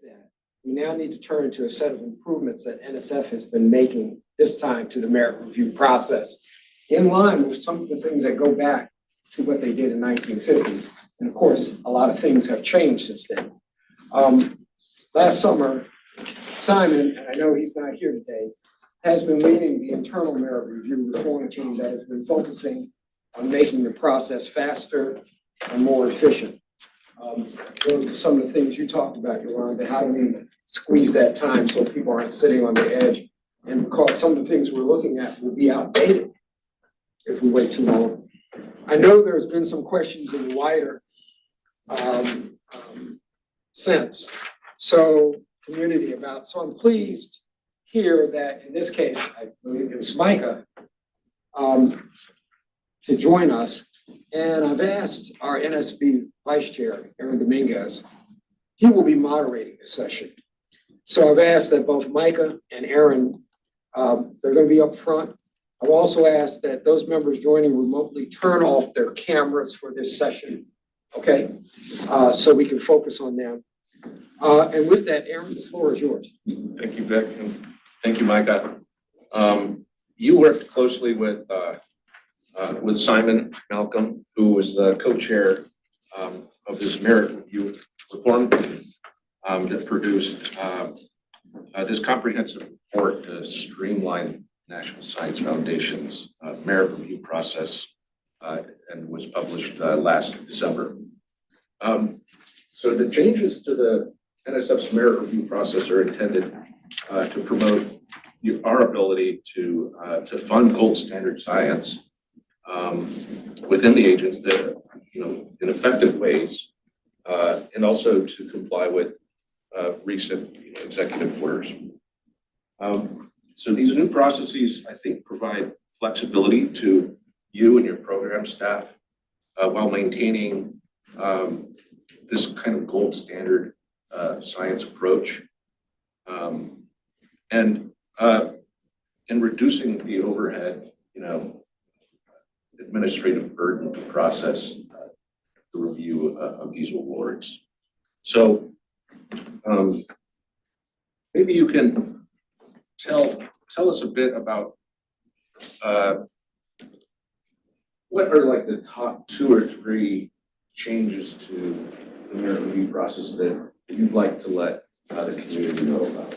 that, we now need to turn to a set of improvements that NSF has been making this time to the merit review process, in line with some of the things that go back to what they did in 1950s. And of course, a lot of things have changed since then. Last summer, Simon, and I know he's not here today, has been leading the internal merit review reform team that has been focusing on making the process faster and more efficient. Those are some of the things you talked about, Yolanda. How do we squeeze that time so people aren't sitting on the edge? And because some of the things we're looking at will be outdated if we wait too long. I know there's been some questions in the wider sense, community about, so I'm pleased here that in this case, I believe it's Micah, to join us. And I've asked our NSB Vice Chair, Aaron Dominguez, he will be moderating this session. So I've asked that both Micah and Aaron, they're going to be up front. I've also asked that those members joining remotely turn off their cameras for this session, okay? So we can focus on them. And with that, Aaron, the floor is yours. Thank you, Vic, and thank you, Micah. You worked closely with Simon Malcolm, who was the co-chair of this merit review reform team that produced this comprehensive report to streamline National Science Foundation's merit review process and was published last December. So the changes to the NSF's merit review process are intended to promote our ability to fund gold standard science within the agency, in effective ways, and also to comply with recent executive orders. So these new processes, I think, provide flexibility to you and your program staff while maintaining this kind of gold standard science approach, and reducing the overhead, administrative burden to process the review of these awards. So maybe you can tell us a bit about what are like the top 2 or 3 changes to the merit review process that you'd like to let the community know about?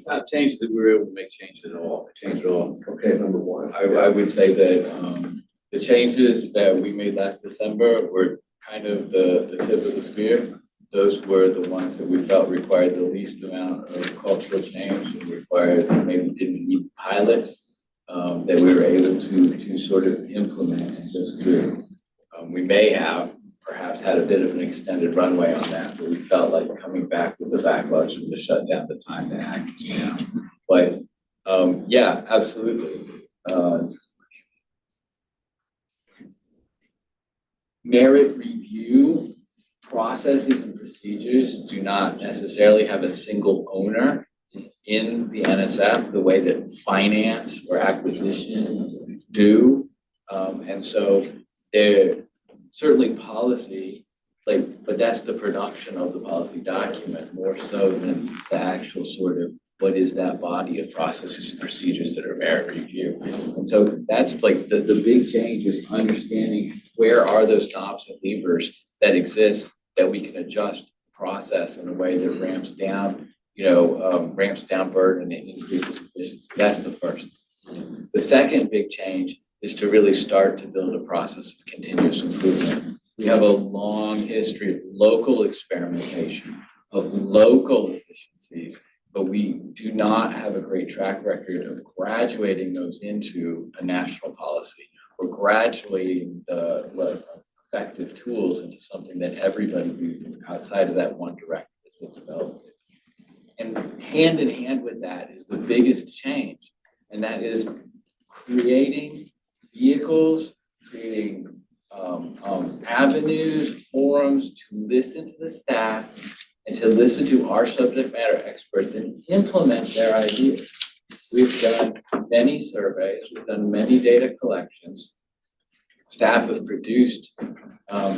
Not change that we were able to make change at all. Okay, number 1. I would say that the changes that we made last December were kind of the tip of the spear. Those were the ones that we felt required the least amount of cultural change and required maybe didn't need pilots that we were able to sort of implement and just do. We may have perhaps had a bit of an extended runway on that, but we felt like coming back with the backlogs from the shutdown, the time to act. But yeah, absolutely. Merit review processes and procedures do not necessarily have a single owner in the NSF the way that finance or acquisition do. And so they're certainly policy, but that's the production of the policy document more so than the actual sort of what is that body of processes and procedures that are merit review. And so that's like the big change is understanding where are those knobs and levers that exist that we can adjust the process in a way that ramps down burden and increases efficiency. That's the first. The second big change is to really start to build a process of continuous improvement. We have a long history of local experimentation, of local efficiencies, but we do not have a great track record of graduating those into a national policy or graduating the effective tools into something that everybody uses outside of that one directive that's been developed. And hand in hand with that is the biggest change, and that is creating vehicles, creating avenues, forums to listen to the staff and to listen to our subject matter experts and implement their ideas. We've done many surveys, we've done many data collections. staff have produced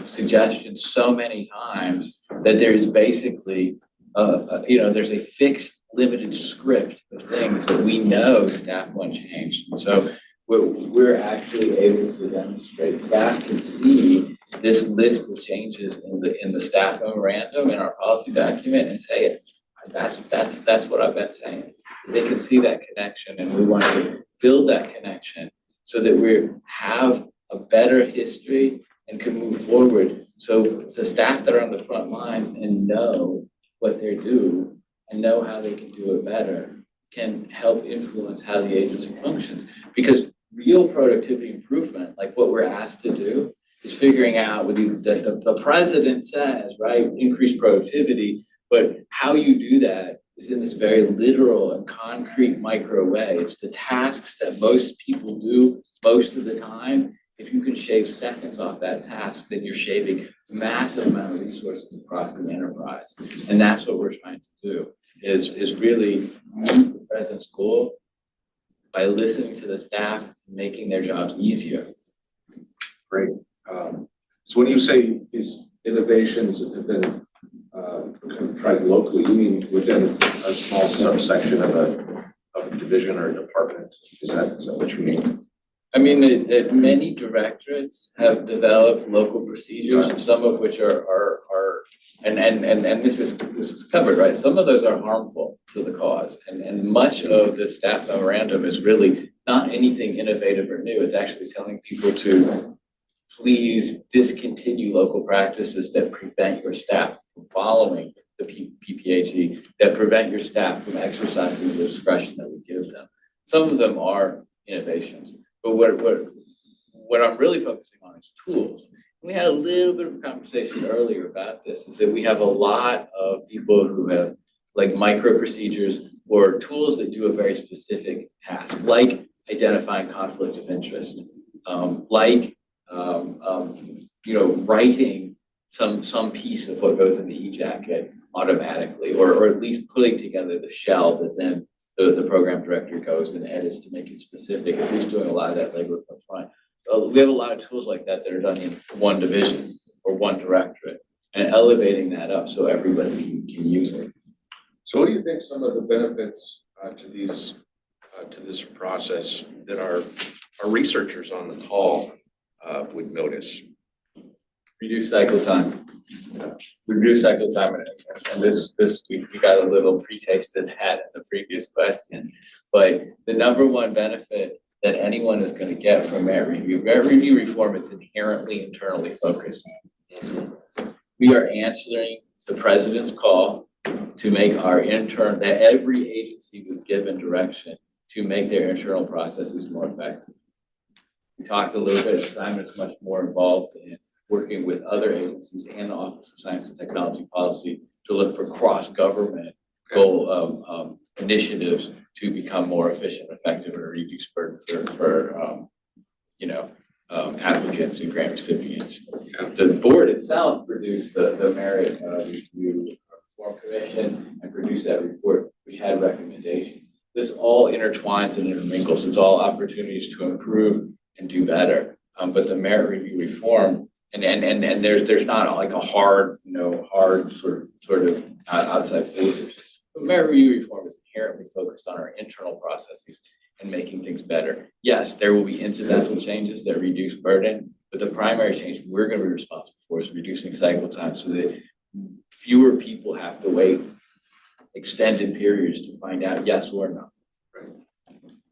suggestions so many times that there's basically, there's a fixed limited script of things that we know staff want changed. And so we're actually able to demonstrate, staff can see this list of changes in the staff memorandum in our policy document and say it. That's what I've been saying. They can see that connection, and we want to build that connection so that we have a better history and can move forward. So the staff that are on the front lines and know what they're doing and know how they can do it better can help influence how the agency functions. Because real productivity improvement, like what we're asked to do, is figuring out what the president says, right? Increase productivity, but how you do that is in this very literal and concrete micro way. It's the tasks that most people do most of the time. If you can shave seconds off that task, then you're shaving massive amount of resources across the enterprise. And that's what we're trying to do, is really meet the president's goal by listening to the staff and making their jobs easier. Great. So when you say these innovations have been kind of tried locally, you mean within a small subsection of a division or a department? Is that what you mean? I mean, many directorates have developed local procedures, some of which are and this is covered, right? Some of those are harmful to the cause, and much of the staff memorandum is really not anything innovative or new. It's actually telling people to please discontinue local practices that prevent your staff from following the PPHE, that prevent your staff from exercising the discretion that we give them. Some of them are innovations. But what I'm really focusing on is tools. We had a little bit of a conversation earlier about this, is that we have a lot of people who have like micro procedures or tools that do a very specific task, like identifying conflict of interest, writing some piece of what goes in the e-jacket automatically, or at least putting together the shell that then the program director goes and edits to make it specific, at least doing a lot of that labor up front. We have a lot of tools like that that are done in one division or one directorate, and elevating that up so everybody can use it. So what do you think some of the benefits to this process that our researchers on the call would notice? Reduce cycle time. Reduce cycle time, and this we got a little pre-taste of that in the previous question. But the number one benefit that anyone is going to get from merit review reform is inherently internally focused. We are answering the president's call to make that every agency was given direction to make their internal processes more effective. We talked a little bit, Simon is much more involved in working with other agencies and the Office of Science and Technology Policy to look for cross-government goal initiatives to become more efficient, effective, and reduce burden for applicants and grant recipients. The board itself produced the Merit Review Reform Commission and produced that report, which had recommendations. This all intertwines and intermingles. It's all opportunities to improve and do better. But the Merit Review Reform, and there's not like a hard sort of outside borders. But Merit Review Reform is inherently focused on our internal processes and making things better. Yes, there will be incidental changes that reduce burden, but the primary change we're going to be responsible for is reducing cycle time so that fewer people have to wait extended periods to find out yes or no. Right.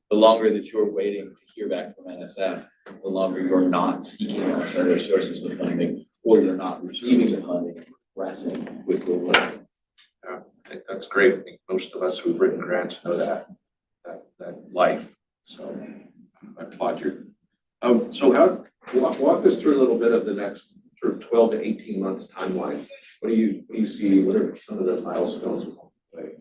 The longer that you're waiting to hear back from NSF, the longer you're not seeking alternative sources of funding, or you're not receiving the funding, progressing with your work. Yeah, I think that's great. I think most of us who've written grants know that life. So I applaud you. So walk us through a little bit of the next sort of 12 to 18 months timeline. What do you see? What are some of the milestones along the way?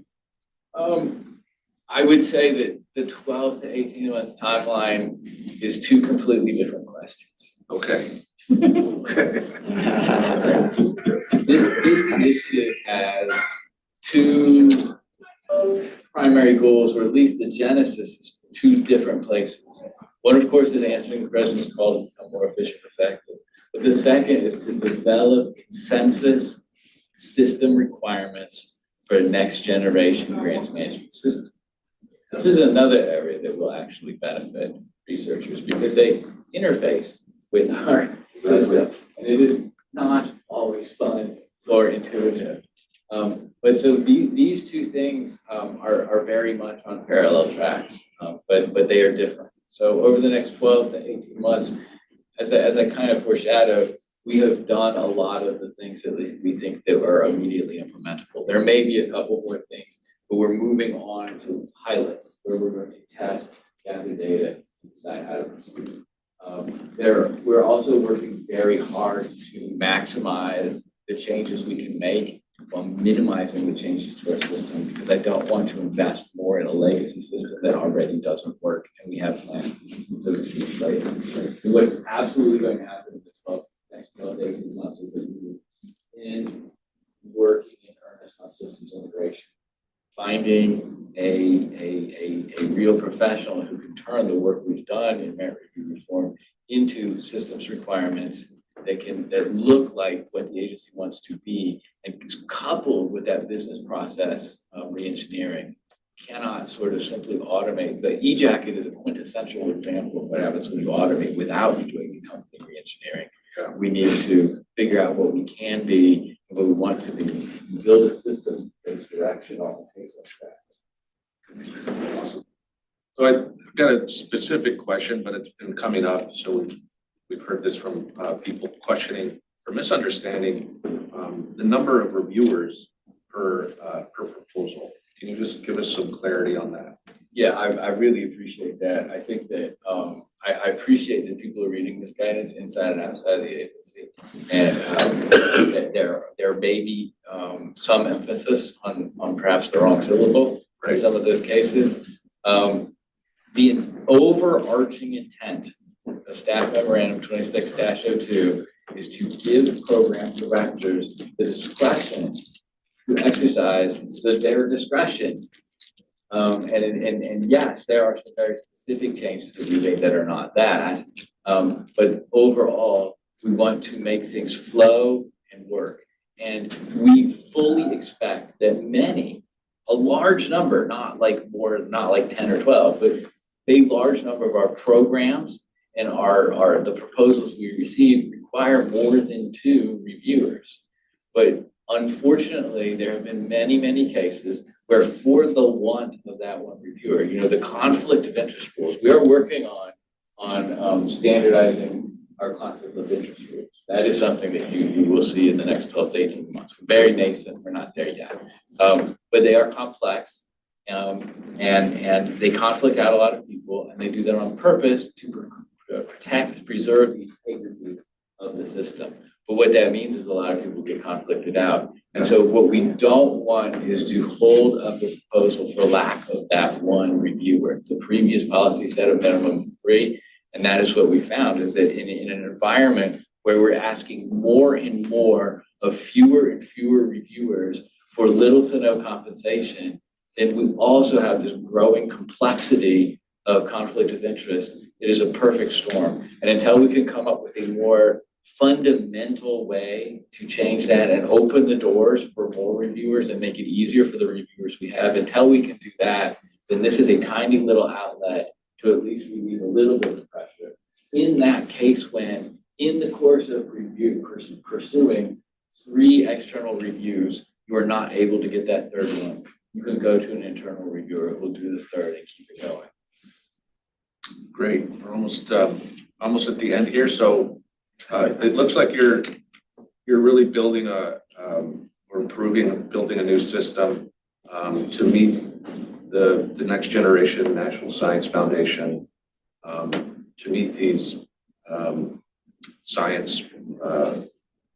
I would say that the 12 to 18 months timeline is two completely different questions. Okay. This initiative has two primary goals, or at least the genesis is two different places. One, of course, is answering the president's call to become more efficient and effective. But the second is to develop consensus system requirements for next generation grants management system. This is another area that will actually benefit researchers because they interface with our system, and it is not always fun or intuitive. But so these two things are very much on parallel tracks, but they are different. So over the next 12 to 18 months, as I kind of foreshadowed, we have done a lot of the things that we think that are immediately implementable. There may be a couple more things, but we're moving on to pilots where we're going to test, gather data, decide how to proceed. We're also working very hard to maximize the changes we can make while minimizing the changes to our system, because I don't want to invest more in a legacy system that already doesn't work, and we have plans to replace. So what's absolutely going to happen in the next 12 to 18 months is that we begin working in earnest on systems integration, finding a real professional who can turn the work we've done in merit review reform into systems requirements that look like what the agency wants to be, and coupled with that business process re-engineering. Cannot sort of simply automate. The e-jacket is a quintessential example of what happens when you automate without doing the company re-engineering. We need to figure out what we can be and what we want to be, build a system that is directional and takes us back. So I've got a specific question, but it's been coming up. So we've heard this from people questioning or misunderstanding the number of reviewers per proposal. Can you just give us some clarity on that? Yeah, I really appreciate that. I think that I appreciate that people are reading this guidance inside and outside of the agency, and that there may be some emphasis on perhaps the wrong syllable in some of those cases. The overarching intent of Staff Memorandum 26-02 is to give program directors the discretion to exercise their discretion. And yes, there are some very specific changes that we made that are not that. But overall, we want to make things flow and work. And we fully expect that a large number, not like 10 or 12, but a large number of our programs and the proposals we receive require more than 2 reviewers. But unfortunately, there have been many cases where, for the want of that one reviewer, the conflict of interest rules, we are working on standardizing our conflict of interest rules. That is something that you will see in the next 12 to 18 months. We're very nascent, we're not there yet. But they are complex, and they conflict out a lot of people, and they do that on purpose to preserve the integrity of the system. But what that means is a lot of people get conflicted out. And so what we don't want is to hold up a proposal for lack of that one reviewer. The previous policy said a minimum of 3, and that is what we found, is that in an environment where we're asking more and more of fewer and fewer reviewers for little to no compensation, then we also have this growing complexity of conflict of interest. It is a perfect storm. And until we can come up with a more fundamental way to change that and open the doors for more reviewers and make it easier for the reviewers we have, until we can do that, then this is a tiny little outlet to at least relieve a little bit of pressure. In that case, when in the course of pursuing 3 external reviews, you are not able to get that 3rd one, you can go to an internal reviewer who will do the 3rd and keep it going. Great. We're almost at the end here. So it looks like you're really building building a new system to meet the next generation National Science Foundation, to meet these science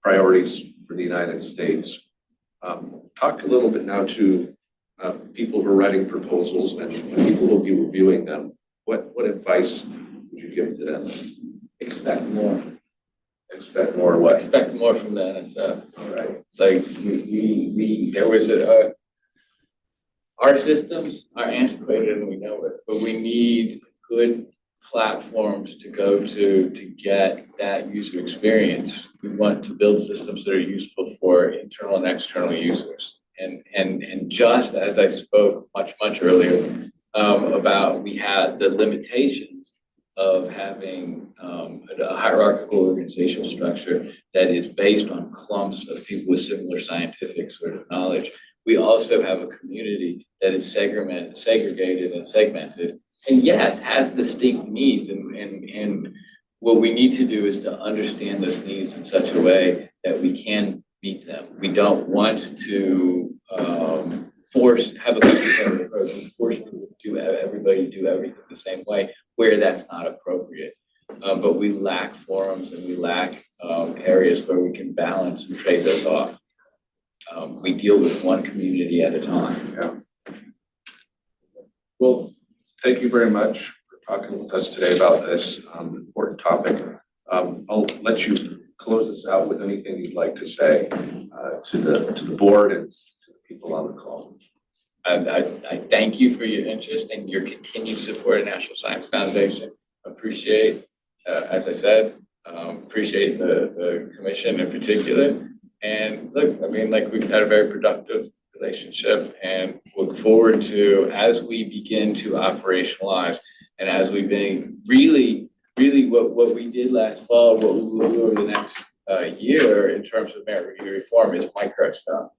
priorities for the United States. Talk a little bit now to people who are writing proposals and people who will be reviewing them. What advice would you give to them? Expect more. Expect more what? Expect more from the NSF. All right. Like there was our systems are antiquated and we know it, but we need good platforms to go to get that user experience. We want to build systems that are useful for internal and external users. And just as I spoke much earlier about we had the limitations of having a hierarchical organizational structure that is based on clumps of people with similar scientific sort of knowledge. We also have a community that is segregated and segmented, and yes, has distinct needs. And what we need to do is to understand those needs in such a way that we can meet them. We don't want to have a competitive approach and force people to everybody do everything the same way where that's not appropriate. But we lack forums and we lack areas where we can balance and trade those off. We deal with one community at a time. Yeah. Well, thank you very much for talking with us today about this important topic. I'll let you close this out with anything you'd like to say to the board and to the people on the call. I thank you for your interest and your continued support of National Science Foundation. Appreciate, as I said, appreciate the commission in particular. And look, I mean, like we've had a very productive relationship and look forward to, as we begin to operationalize and as we begin really what we did last fall, what we will do over the next year in terms of merit review reform is micro stuff.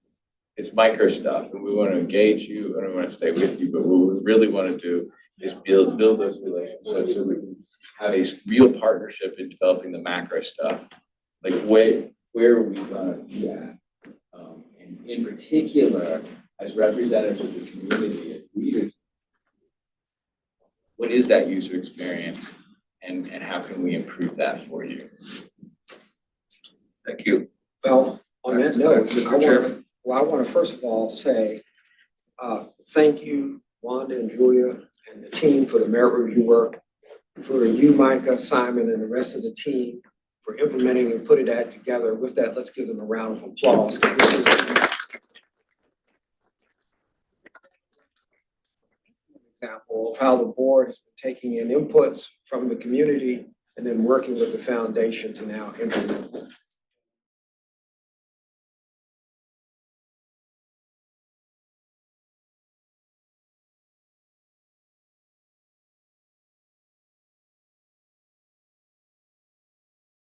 It's micro stuff, and we want to engage you and we want to stay with you, but what we really want to do is build those relationships so we can have a real partnership in developing the macro stuff. Like where are we going to be at? And in particular, as representatives of the community, as leaders, what is that user experience and how can we improve that for you? Thank you. Well, on that note, Mr. Chairman. I want to first of all say thank you, Wanda and Julia and the team for the merit review work, for you, Micah, Simon, and the rest of the team for implementing and putting that together. With that, let's give them a round of applause, because this is an example of how the board has been taking in inputs from the community and then working with the foundation to now implement.